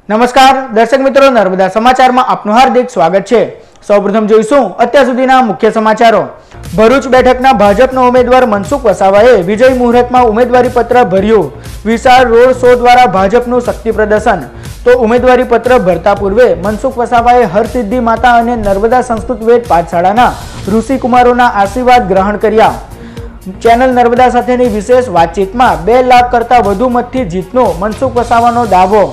नमस्कार दर्शक मित्रों, नर्मदा समाचार में आपનું हार्दिक स्वागत है। સૌપ્રથમ જોઈશું અત્યાર સુધીના મુખ્ય સમાચારો। ભરૂચ બેઠકના ભાજપના ઉમેદવાર મનસુખ વસાવાએ વિજય મુહૂર્તમાં ઉમેદવારી પત્ર ભર્યું। વિશાળ રોડ શો દ્વારા ભાજપનું શક્તિ પ્રદર્શન। તો ઉમેદવારી પત્ર ભરતા પૂર્વે મનસુખ વસાવાએ હરસિદ્ધિ માતા અને નર્મદા સંસ્કૃત વેદ પાઠશાળાના ઋષિકુમારોના આશીર્વાદ ગ્રહણ કર્યા। ચેનલ નર્મદા સાથેની વિશેષ વાતચીતમાં 2 લાખ કરતા વધુ મતથી જીતનો મનસુખ વસાવાનો દાવો।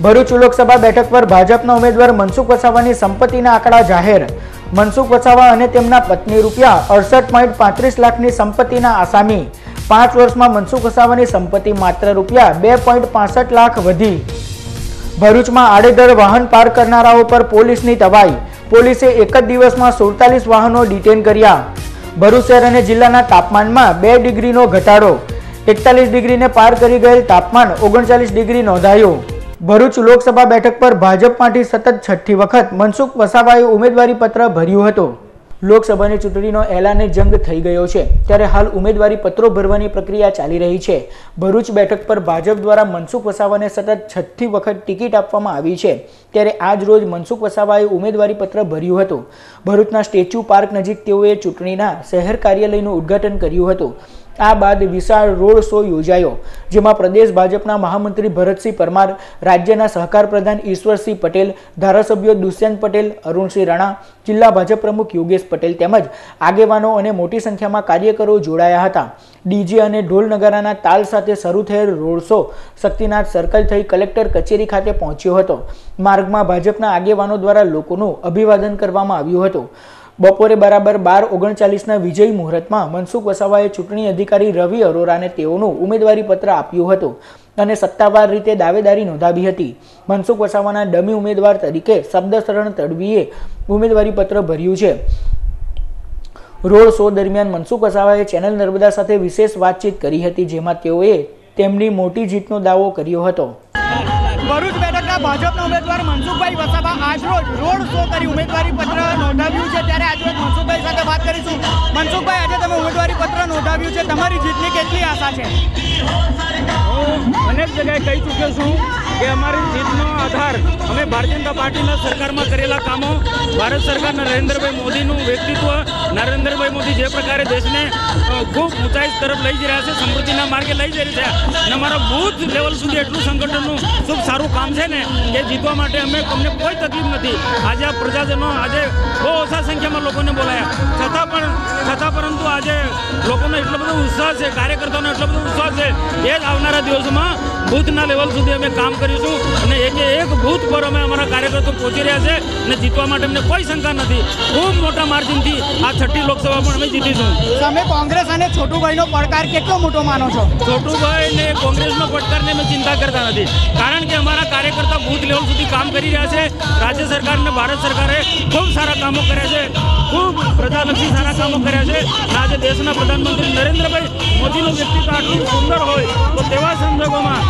ભરૂચ લોકસભા બેઠક પર ભાજપના ઉમેદવાર મનસુખ વસાવાની સંપત્તિના આંકડા જાહેર। મનસુખ વસાવા અને તેમના પત્ની રૂપિયા 68.35 લાખની સંપત્તિના આસામી। 5 વર્ષમાં મનસુખ વસાવાની સંપત્તિ માત્ર રૂપિયા 2.65 લાખ વધી। ભરૂચમાં આડેધડ વાહન પાર્ક કરનારાઓ પર પોલીસની તવાઈ। પોલીસે એક જ દિવસમાં 47 વાહનો ડિટેન કર્યા। ભરૂચ શહેર અને જિલ્લાના તાપમાનમાં 2 ડિગ્રીનો ઘટાડો। 41 ડિગ્રીને પાર કરી ગયેલ તાપમાન 39 ડિગ્રી નોંધાયું। ભરૂચ લોકસભા બેઠક પર ભાજપમાંથી સતત છઠ્ઠી વખત મનસુખ વસાવાએ ઉમેદવારી પત્ર ભર્યું હતું। લોકસભાની ચૂંટણીનો એલાને જંગ થઈ ગયો છે, ત્યારે હાલ ઉમેદવારી પત્રો ભરવાની પ્રક્રિયા ચાલી રહી છે। ભરૂચ બેઠક પર ભાજપ દ્વારા મનસુખ વસાવાને સતત છઠ્ઠી વખત ટિકિટ આપવામાં આવી છે, ત્યારે આજ રોજ મનસુખ વસાવાએ ઉમેદવારી પત્ર ભર્યું હતું। ભરૂચના સ્ટેચ્યુ પાર્ક નજીક તેઓએ ચૂંટણીના શહેર કાર્યાલયનું ઉદ્ઘાટન કર્યું હતું। આ બાદ વિશાળ રોડ શો યોજાયો, જેમાં પ્રદેશ ભાજપના મહામંત્રી ભરતસિંહ પરમાર, રાજ્યના સહકાર પ્રધાન ઈશ્વરસિંહ પટેલ, ધારાસભ્યો દુષ્યંત પટેલ, અરુણસિંહ રાણા, જિલ્લા ભાજપ પ્રમુખ યોગેશ પટેલ તેમજ આગેવાનો અને મોટી સંખ્યામાં કાર્યકરો જોડાયા હતા। ડીજે અને ઢોલ નગારાના તાલ સાથે શરૂ થયેલ રોડ શો શક્તિનાથ સર્કલ થઈ કલેક્ટર કચેરી ખાતે પહોંચ્યો હતો। માર્ગમાં ભાજપના આગેવાનો દ્વારા લોકોનું અભિવાદન કરવામાં આવ્યું હતું। બપોરે બરાબર 12:39ના વિજય મુહૂર્તમાં મનસુખ વસાવાએ ચૂંટણી અધિકારી રવિ અરોરાને તેઓનું ઉમેદવારી પત્ર આપ્યું હતું અને સત્તાવાર રીતે દાવેદારી નોંધાવી હતી। મનસુખ વસાવાના ડમી ઉમેદવાર તરીકે શબ્દશરણ તડવીએ ઉમેદવારી પત્ર ભર્યું છે। રોડ શો દરમિયાન મનસુખ વસાવાએ ચેનલ નર્મદા સાથે વિશેષ વાતચીત કરી હતી, જેમાં તેઓએ તેમની મોટી જીતનો દાવો કર્યો હતો। ભરૂચ બેઠકના ભાજપના ઉમેદવાર મનસુખભાઈ વસાવા આજરોજ રોડ શો કરી ઉમેદવારી પત્ર નોંધાવ્યું છે, ત્યારે આજરોજ મનસુખભાઈ સાથે વાત કરીશું। મનસુખભાઈ, આજે તમે ઉમેદવારી પત્ર નોંધાવ્યું છે, તમારી જીતની કેટલી આશા છે? અનેક જગ્યાએ કહી ચૂક્યો છું કે અમારી જીતનો આધાર અમે ભારતીય જનતા પાર્ટીના સરકારમાં કરેલા કામો, ભારત સરકારના નરેન્દ્રભાઈ મોદીનું વ્યક્તિત્વ, નરેન્દ્રભાઈ મોદી જે પ્રકારે દેશને ખૂબ ઊંચાઈ તરફ લઈ જઈ રહ્યા છે, સમૃદ્ધિના માર્ગે લઈ જઈ રહ્યા છે અને અમારા બૂથ લેવલ સુધી એટલું સંગઠનનું ખૂબ સારું કામ છે ને કે જીતવા માટે અમને કોઈ તકલીફ નથી। આજે આ પ્રજાજનો આજે બહુ ઓછા સંખ્યામાં લોકોને બોલાયા, છતાં પરંતુ આજે લોકોનો એટલો બધો ઉત્સાહ છે, કાર્યકર્તાઓનો એટલો બધો ઉત્સાહ છે, એ જ આવનારા દિવસોમાં બૂથના લેવલ સુધી અમે કામ કરીશું અને એક બૂથ પર અમે અમારા કાર્યકર્તાઓ પહોંચી રહ્યા છે અને જીતવા માટે અમને કોઈ શંકા નથી। ખૂબ મોટા માર્જિનથી આ છઠ્ઠી લોકસભા પણ અમે જીતીશું। તમે કોંગ્રેસ અને છોટુભાઈનો પડકાર કેટલો મોટો માનો છો? છોટુભાઈને કોંગ્રેસનો પડકારને અમે ચિંતા કરતા નથી, કારણ કે અમારા કાર્યકર્તા બૂથ લેવલ સુધી કામ કરી રહ્યા છે। રાજ્ય સરકાર અને ભારત સરકારે ખૂબ સારા કામો કર્યા છે, ખૂબ પ્રજાલક્ષી સારા કામો કર્યા છે અને આજે દેશના પ્રધાનમંત્રી નરેન્દ્રભાઈ મોદીનું વ્યક્તિત્વ આટલું સુંદર હોય તો તેવા સંજોગોમાં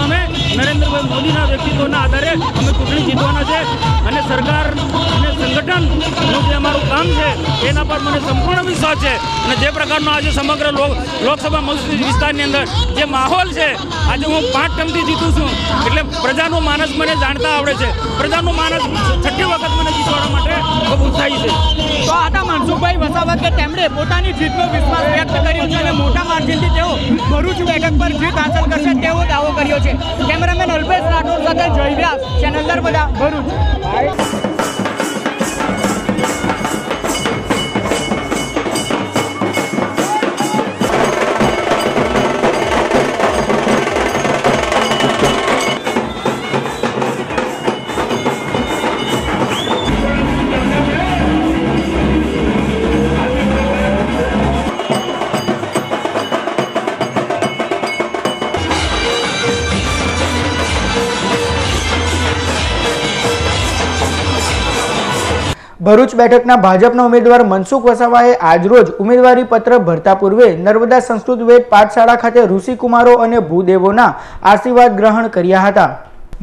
અમે નરેન્દ્રભાઈ મોદીના વ્યક્તિત્વના આધારે અમે ચૂંટણી જીતવાના છે અને સરકાર અને સંગઠનનું જે અમારું કામ છે એના પર મને સંપૂર્ણ વિશ્વાસ છે। અને જે પ્રકારનો આજે સમગ્ર લોકસભા વિસ્તારની અંદર જે માહોલ છે, આજે હું 5 ટર્મથી જીતું છું એટલે પ્રજાનું માનસ મને જાણતા આવડે છે। પ્રજાનું માનસ છઠ્ઠી વખત મને જીતવા માટે ખૂબ ઉત્સાહી છે। તો આટા મનસુખભાઈ વસાવા કે તેમણે પોતાની જીતનો વિશ્વાસ વ્યક્ત કર્યો છે અને મોટા માર્જિનથી તેઓ ભરૂચ બેઠક પર જીત હાંસલ કરશે તેવો દાવો કર્યો છે। કેમેરામેન અલ્પેશ રાઠોડ સાથે જય વ્યાસ, ચેનલ નર્મદા, ભરૂચ। ભરૂચ બેઠકના ભાજપના ઉમેદવાર મનસુખ વસાવાએ આજરોજ ઉમેદવારી પત્ર ભરતા પૂર્વે નર્મદા સંસ્કૃત વેદ પાઠશાળા ખાતે ઋષિકુમારો અને ભૂદેવોના આશીર્વાદ ગ્રહણ કર્યા હતા।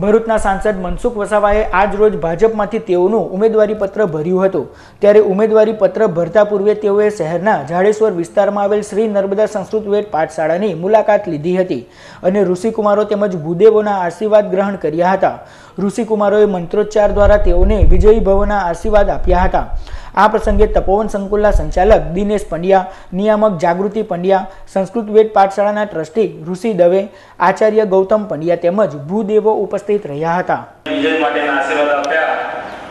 ભરૂચના સાંસદ મનસુખ વસાવાએ આજ રોજ ભાજપમાંથી તેઓનું ઉમેદવારી પત્ર ભર્યું હતું। ત્યારે ઉમેદવારી પત્ર ભરતા પૂર્વે તેઓએ શહેરના જાડેશ્વર વિસ્તારમાં આવેલ શ્રી નર્મદા સંસ્કૃત વેદ પાઠશાળાની મુલાકાત લીધી હતી અને ઋષિકુમારો તેમજ ભૂદેવોના આશીર્વાદ ગ્રહણ કર્યા હતા। ઋષિકુમારોએ મંત્રોચ્ચાર દ્વારા તેઓને વિજયી ભવના આશીર્વાદ આપ્યા હતા। આ પ્રસંગે તપોવન સંકુલના સંચાલક દિનેશ પંડ્યા, નિયામક જાગૃતિ પંડ્યા, સંસ્કૃત વેદ પાઠશાળાના ટ્રસ્ટી ઋષિ દવે, આચાર્ય ગૌતમ પંડ્યા તેમજ ભૂદેવો ઉપસ્થિત રહ્યા હતા। વિજય માટેના આશીર્વાદ આપ્યા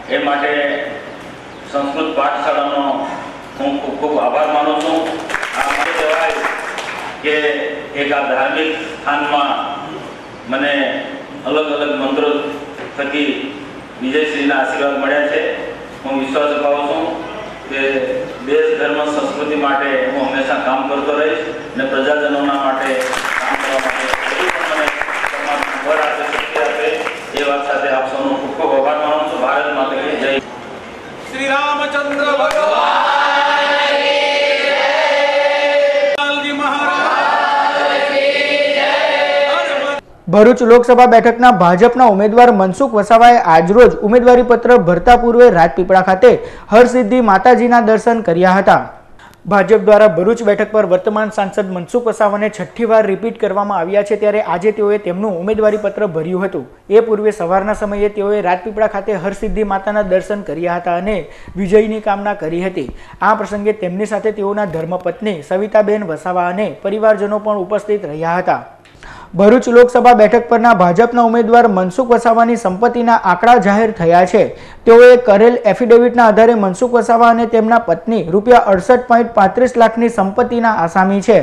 એ માટે સંસ્કૃત પાઠશાળાનો હું ખૂબ ખૂબ આભાર માનું છું। આ મને કહેવાય કે એક આ ધાર્મિક સ્થાનમાં મને અલગ અલગ મંત્રો થકી વિજયશ્રીના આશીર્વાદ મળ્યા છે। હું વિશ્વાસ અપાવું છું કે દેશ ધર્મ સંસ્કૃતિ માટે હું હંમેશા કામ કરતો રહીશ અને પ્રજાજનોના માટે કામ કરવા માટે હજુ પણ મને પરમાત્મા બળ આપે, શક્તિ આપે એ વાત સાથે આપ સૌનો ખૂબ ખૂબ આભાર માનું છું। ભારત માતા કી જય। શ્રી રામચંદ્ર ભગવાન કી મહારાજ। ભરૂચ લોકસભા બેઠકના ભાજપના ઉમેદવાર મનસુખ વસાવાએ આજરોજ ઉમેદવારી પત્ર ભરતા પૂર્વે રાજપીપળા ખાતે હરસિદ્ધિ માતાજીના દર્શન કર્યા હતા। ભાજપ દ્વારા ભરૂચ બેઠક પર વર્તમાન સાંસદ મનસુખ વસાવાને છઠ્ઠી વાર રિપીટ કરવામાં આવ્યા છે। ત્યારે આજે તેઓએ તેમનું ઉમેદવારી પત્ર ભર્યું હતું। એ પૂર્વે સવારના સમયે તેઓએ રાજપીપળા ખાતે હરસિદ્ધિ માતાના દર્શન કર્યા હતા અને વિજયની કામના કરી હતી। આ પ્રસંગે તેમની સાથે તેઓના ધર્મપત્ની સવિતાબેન વસાવા અને પરિવારજનો પણ ઉપસ્થિત રહ્યા હતા। ભરૂચ લોકસભા બેઠક પરના ભાજપના ઉમેદવાર મનસુખ વસાવાની સંપત્તિના આંકડા જાહેર થયા છે। તેઓએ કરેલ એફિડેવિટના આધારે મનસુખ વસાવા અને તેમના પત્ની ₹68.35 લાખની સંપત્તિના આસામી છે।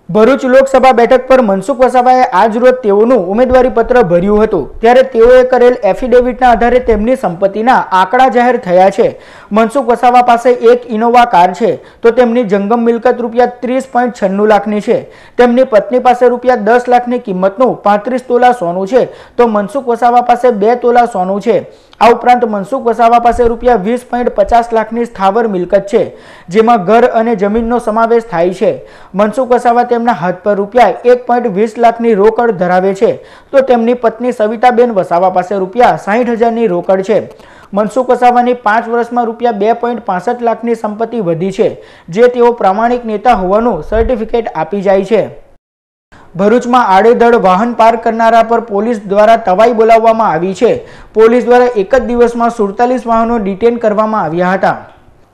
ભરૂચ લોકસભા બેઠક પર મનસુખ વસાવાએ આજ રોજ તેઓનું ઉમેદવારી પત્ર ભર્યું હતું। ત્યારે તેઓએ કરેલ એફિડેવિટના આધારે તેમની સંપત્તિના આંકડા જાહેર થયા છે। મનસુખ વસાવા પાસે એક ઇનોવા કાર છે તો તેમની જંગમ મિલકત ₹30.96 લાખની છે। તેમની પત્ની પાસે ₹10 લાખની કિંમતનું 35 તોલા સોનું છે તો મનસુખ વસાવા પાસે 2 તોલા સોનું છે। આ ઉપરાંત મનસુખ વસાવા પાસે ₹20.50 લાખની સ્થાવર મિલકત છે જેમાં ઘર અને જમીનનો સમાવેશ થાય છે। મનસુખ વસાવા તેમના હાથ પર ₹1.20 લાખની રોકડ ધરાવે છે તો તેમની પત્ની સવિતાબેન વસાવા પાસે ₹60,000ની રોકડ છે। મનસુખ વસાવાની 5 વર્ષમાં ₹2.65 લાખની સંપત્તિ વધી છે જે તેઓ પ્રામાણિક નેતા હોવાનું સર્ટિફિકેટ આપી જાય છે। ભરૂચમાં આડેધડ વાહન પાર્ક કરનારા પર પોલીસ દ્વારા તવાઈ બોલાવવામાં આવી છે। પોલીસ દ્વારા એક જ દિવસમાં 47 વાહનો ડિટેન કરવામાં આવ્યા હતા।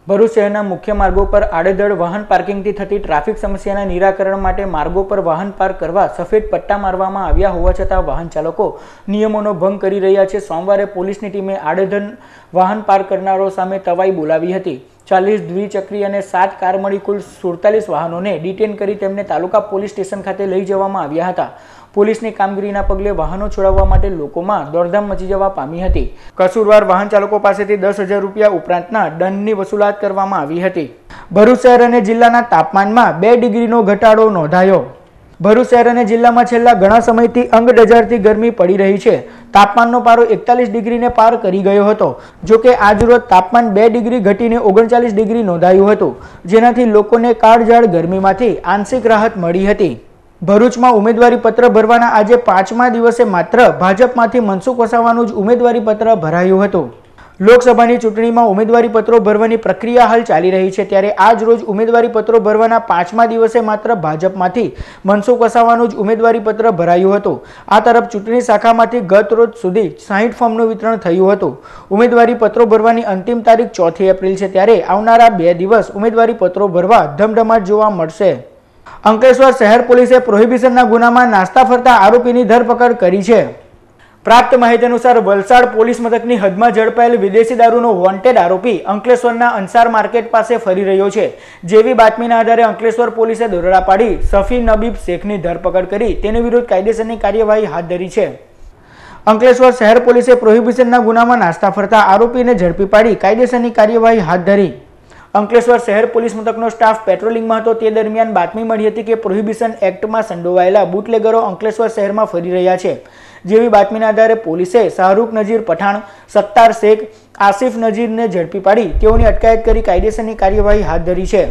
ભરૂચ શહેરના મુખ્ય માર્ગો પર આડેધડ વાહન પાર્કિંગથી થતી ટ્રાફિક સમસ્યાના નિરાકરણ માટે માર્ગો પર વાહન પાર્ક કરવા સફેદ પટ્ટા મારવામાં આવ્યા હોવા છતાં વાહન ચાલકો નિયમોનો ભંગ કરી રહ્યા છે। સોમવારે પોલીસની ટીમે આડેધડ વાહન પાર્ક કરનારો સામે તવાઈ બોલાવી હતી। 40 દ્વિચક્રી અને 7 કાર મળી કુલ 47 વાહનોને ડિટેન કરી તેમને તાલુકા પોલીસ સ્ટેશન ખાતે લઈ જવામાં આવ્યા હતા। પોલીસની કામગીરીના પગલે વાહનો છોડાવવા માટે લોકોમાં દોડધામ મચી જવા પામી હતી। કસૂરવાર વાહન ચાલકો પાસેથી ₹10,000 ઉપરાંતના દંડની વસૂલાત કરવામાં આવી હતી। ભરૂચ શહેર અને જિલ્લાના તાપમાનમાં 2 ડિગ્રીનો ઘટાડો નોંધાયો। ભરૂચ શહેર અને જિલ્લામાં છેલ્લા ઘણા સમયથી અંગડજારથી ગરમી પડી રહી છે। તાપમાનનો પારો 41 ડિગ્રીને પાર કરી ગયો હતો। જો કે આજરોજ તાપમાન 2 ડિગ્રી ઘટીને 39 ડિગ્રી નોંધાયું હતું જેનાથી લોકોને કાળઝાળ ગરમીમાંથી આંશિક રાહત મળી હતી। ભરૂચમાં ઉમેદવારી પત્ર ભરવાના આજે 5મા દિવસે માત્ર ભાજપમાંથી મનસુખ વસાવાનું જ ઉમેદવારી પત્ર ભરાયું હતું। લોકસભાની ચૂંટણીમાં ઉમેદવારી પત્રો ભરવાની પ્રક્રિયા હાલ ચાલી રહી છે। ત્યારે આજ રોજ ઉમેદવારી પત્રો ભરવાના 5મા દિવસે માત્ર ભાજપમાંથી મનસુખ વસાવાનું જ ઉમેદવારી પત્ર ભરાયું હતું। આ તરફ ચૂંટણી શાખામાંથી ગત રોજ સુધી 60 ફોર્મનું વિતરણ થયું હતું। ઉમેદવારી પત્રો ભરવાની અંતિમ તારીખ 4 એપ્રિલ છે। ત્યારે આવનારા 2 દિવસ ઉમેદવારી પત્રો ભરવા ધમધમાટ જોવા મળશે। અંકલેશ્વર શહેર પોલીસે પ્રોહિબિશનના ગુનામાં નાસ્તા ફરતા આરોપીની ધરપકડ કરી છે। પ્રાપ્ત માહિતી અનુસાર વલસાડ પોલીસ મથકની હદમાં ઝડપાયેલ વિદેશી દારૂનો વોન્ટેડ આરોપી અંકલેશ્વરના અંસાર માર્કેટ પાસે ફરી રહ્યો છે। જેવી બાતમીના આધારે અંકલેશ્વર પોલીસે દરોડા પાડી સફી નબીબ શેખની ધરપકડ કરી તેની વિરુદ્ધ કાયદેસરની કાર્યવાહી હાથ ધરી છે। અંકલેશ્વર શહેર પોલીસે પ્રોહિબિશનના ગુનામાં નાસ્તા ફરતા આરોપીને ઝડપી પાડી કાયદેસરની કાર્યવાહી હાથ ધરી। અંકલેશ્વર શહેર પોલીસ મથકનો સ્ટાફ પેટ્રોલિંગમાં હતો તે દરમિયાન બાતમી મળી હતી કે પ્રોહિબિશન એક્ટમાં સંડોવાયેલા બુટલેગરો અંકલેશ્વર શહેરમાં ફરી રહ્યા છે। જેવી બાતમીના આધારે પોલીસે શાહરૂખ નજીર પઠાણ, સત્તાર શેખ, આસિફ નજીરને ઝડપી પાડી તેઓની અટકાયત કરી કાયદેસરની કાર્યવાહી હાથ ધરી છે।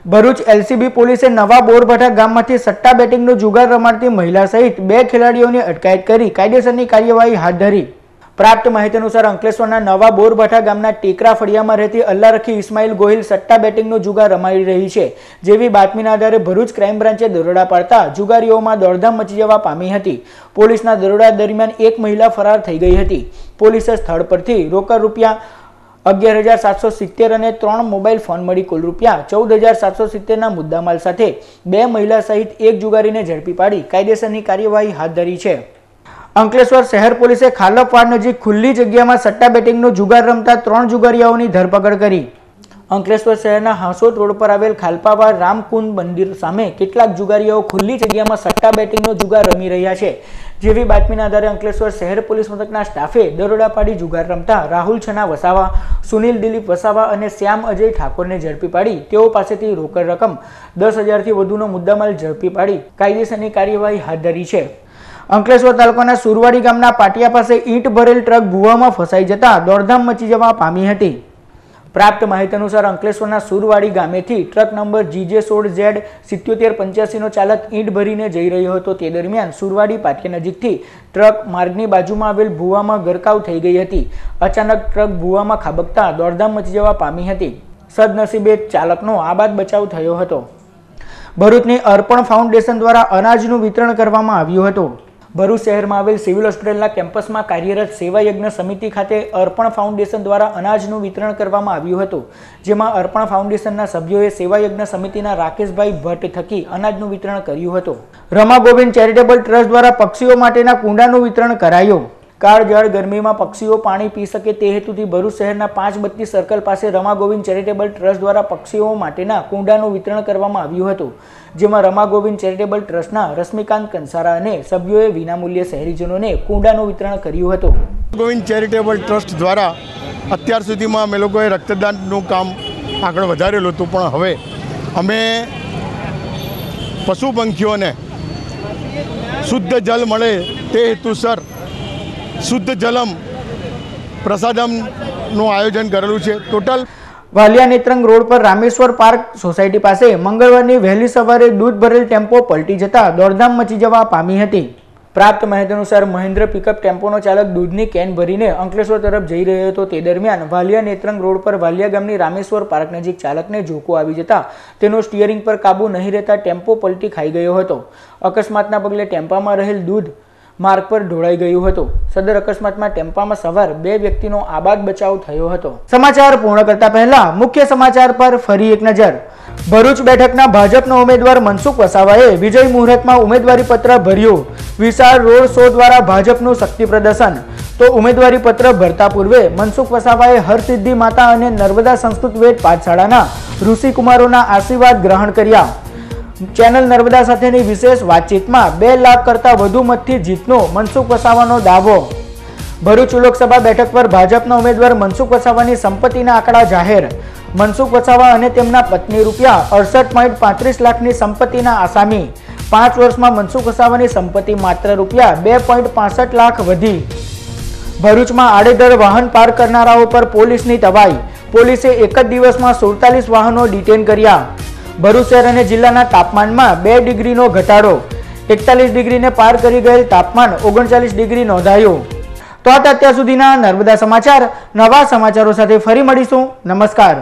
ભરૂચ એલસીબી પોલીસે નવા બોરભઠા ગામમાંથી સટ્ટા બેટિંગનો જુગાર રમાડતી મહિલા સહિત 2 ખેલાડીઓની અટકાયત કરી કાયદેસરની કાર્યવાહી હાથ ધરી. પ્રાપ્ત માહિતી અનુસાર અંકલેશ્વરના નવા બોરભઠા ગામના ટેકરા ફળિયામાં રહેતી અલ્લારખી ઇસ્માઇલ ગોહિલ સટ્ટા બેટિંગનો જુગાર રમાડી રહી છે. જેવી બાતમીના આધારે ભરૂચ ક્રાઇમ બ્રાન્ચે દરોડા પાડતા જુગારીઓમાં દોડધામ મચી જવા પામી હતી. પોલીસના દરોડા દરમિયાન એક મહિલા ફરાર થઈ ગઈ હતી. પોલીસે સ્થળ પરથી રોકડ રૂપિયા 11,770 અને 3 મોબાઈલ ફોન મળી કુલ રૂપિયા 14,770ના મુદ્દામાલ સાથે 2 મહિલા સહિત એક જુગારીને ઝડપી પાડી કાયદેસરની કાર્યવાહી હાથ ધરી છે. અંકલેશ્વર શહેર પોલીસે ખાલપવાડ નજીક ખુલ્લી જગ્યામાં સટ્ટા બેટિંગનો જુગાર રમતા 3 જુગારીઓની ધરપકડ કરી. અંકલેશ્વર શહેરના હાંસોદ રોડ પર આવેલ ખાલપાવાડ રામકુંડ મંદિર સામે કેટલાક જુગારીઓ ખુલ્લી જગ્યામાં સટ્ટા બેટિંગનો જુગાર રમી રહ્યા છે. જેવી બાતમીના આધારે અંકલેશ્વર શહેર પોલીસ મથકના સ્ટાફે દરોડા પાડી જુગાર રમતા રાહુલ છના વસાવા, સુનિલ દિલીપ વસાવા અને શ્યામ અજય ઠાકોરને ઝડપી પાડી તેઓ પાસેથી રોકડ રકમ 10,000થી વધુનો મુદ્દામાલ ઝડપી પાડી કાયદેસરની કાર્યવાહી હાથ ધરી છે. અંકલેશ્વર તાલુકાના સુરવાડી ગામના પાટિયા પાસે ઈંટ ભરેલ ટ્રક ભૂવામાં ફસાઈ જતા દોડધામ મચી જવા પામી હતી. પ્રાપ્ત માહિતી અનુસાર અંકલેશ્વરના સુરવાડી ગામેથી ટ્રક નંબર GJ16Z7785નો ચાલક ઈંટ ભરીને જઈ રહ્યો હતો. તે દરમિયાન સુરવાડી પાટિયા નજીકથી ટ્રક માર્ગની બાજુમાં આવેલ ભૂવામાં ગરકાવ થઈ ગઈ હતી. અચાનક ટ્રક ભૂવામાં ખાબકતા દોડધામ મચી જવા પામી હતી. સદનસીબે ચાલકનો આબાદ બચાવ થયો હતો. ભરૂચની અર્પણ ફાઉન્ડેશન દ્વારા અનાજનું વિતરણ કરવામાં આવ્યું હતું. ભરૂચ શહેરમાં આવેલ સિવિલ હોસ્પિટલના કેમ્પસમાં કાર્યરત સેવા યજ્ઞ સમિતિ ખાતે અર્પણ ફાઉન્ડેશન દ્વારા અનાજનું વિતરણ કરવામાં આવ્યું હતું. જેમાં અર્પણ ફાઉન્ડેશનના સભ્યોએ સેવા યજ્ઞ સમિતિના રાકેશભાઈ ભટ્ટ થકી અનાજનું વિતરણ કર્યું હતું. રમા ગોવિંદ ચેરિટેબલ ટ્રસ્ટ દ્વારા પક્ષીઓ માટેના કુંડાનું વિતરણ કરાયું. કાળઝાળ ગરમીમાં પક્ષીઓ પાણી પી શકે તે હેતુથી ભરૂચ શહેરના 532 સર્કલ પાસે રમા ગોવિંદ ચેરિટેબલ ટ્રસ્ટ દ્વારા પક્ષીઓ માટેના કુંડાનું વિતરણ કરવામાં આવ્યું હતું. જેમાં રમા ગોવિંદ ચેરિટેબલ ટ્રસ્ટના રશ્મિકાંત કંસારા અને સભ્યોએ વિનામૂલ્યે શહેરીજનોને કુંડાનું વિતરણ કર્યું હતું. ગોવિંદ ચેરિટેબલ ટ્રસ્ટ દ્વારા અત્યાર સુધીમાં અમે લોકોએ રક્તદાનનું કામ આગળ વધારેલું હતું, પણ હવે અમે પશુ પંખીઓને શુદ્ધ જલ મળે તે હેતુસર શુદ્ધ જલમ પ્રસાદમનું આયોજન કરેલું છે. ટોટલ વાલિયા નેત્રંગ રોડ પર રામેશ્વર પાર્ક સોસાયટી પાસે મંગળવારની વહેલી સવારે દૂધ ભરેલ ટેમ્પો પલટી જતા દોડધામ મચી જવા પામી હતી. પ્રાપ્ત માહિતી અનુસાર મહેન્દ્ર પિકઅપ ટેમ્પોનો ચાલક દૂધની કેન ભરીને અંકલેશ્વર તરફ જઈ રહ્યો હતો. તે દરમિયાન વાલિયા નેત્રંગ રોડ પર વાલિયા ગામની રામેશ્વર પાર્ક નજીક ચાલકને ઝોકો આવી જતા તેનો સ્ટીયરિંગ પર કાબુ નહીં રહેતા ટેમ્પો પલટી ખાઈ ગયો હતો. અકસ્માતના પગલે ટેમ્પામાં રહેલ દૂધ માર્ગ પર ઢોળાઈ ગયું હતું. સદર અકસ્માતમાં ટેમ્પામાં સવાર 2 વ્યક્તિનો આબાદ બચાવ થયો હતો. સમાચાર પૂર્ણ કરતા પહેલા મુખ્ય સમાચાર પર ફરી એક નજર. ભરૂચ બેઠકના ભાજપના ઉમેદવાર મનસુખ વસાવાએ વિજય મુહૂર્તમાં ઉમેદવારી પત્ર ભર્યું. વિશાળ રોડ શો દ્વારા ભાજપનું શક્તિ પ્રદર્શન. તો ઉમેદવારી પત્ર ભરતા પૂર્વે મનસુખ વસાવાએ હરસિદ્ધિ માતા અને નર્મદા સંસ્કૃત વેદ પાઠશાળાના ઋષિકુમારોના આશીર્વાદ ગ્રહણ કર્યા. ચેનલ નર્મદા સાથેની વિશેષ વાતચીતમાં 2 લાખ કરતાં વધુ મતથી જીતનો મનસુખ વસાવાનો દાવો. ભરૂચ લોકસભા બેઠક પર ભાજપના ઉમેદવાર મનસુખ વસાવાની સંપત્તિના આંકડા જાહેર. મનસુખ વસાવા અને તેમના પત્ની રૂપિયા 68.35 લાખની સંપત્તિના આસામી. 5 વર્ષમાં મનસુખ વસાવાની સંપત્તિ માત્ર રૂપિયા 2.65 લાખ વધી. ભરૂચમાં આડેધડ વાહન પાર્ક કરનારાઓ પર પોલીસની તવાઈ. પોલીસે એક જ દિવસમાં 47 વાહનો ડિટેન કર્યા. ભરૂચ શહેર અને જિલ્લાના તાપમાનમાં 2 ડિગ્રીનો ઘટાડો. 41 ડિગ્રીને પાર કરી ગયેલ તાપમાન 39 ડિગ્રી નોંધાયું. તો આ અત્યાર સુધીના નર્મદા સમાચાર. નવા સમાચારો સાથે ફરી મળીશું. નમસ્કાર.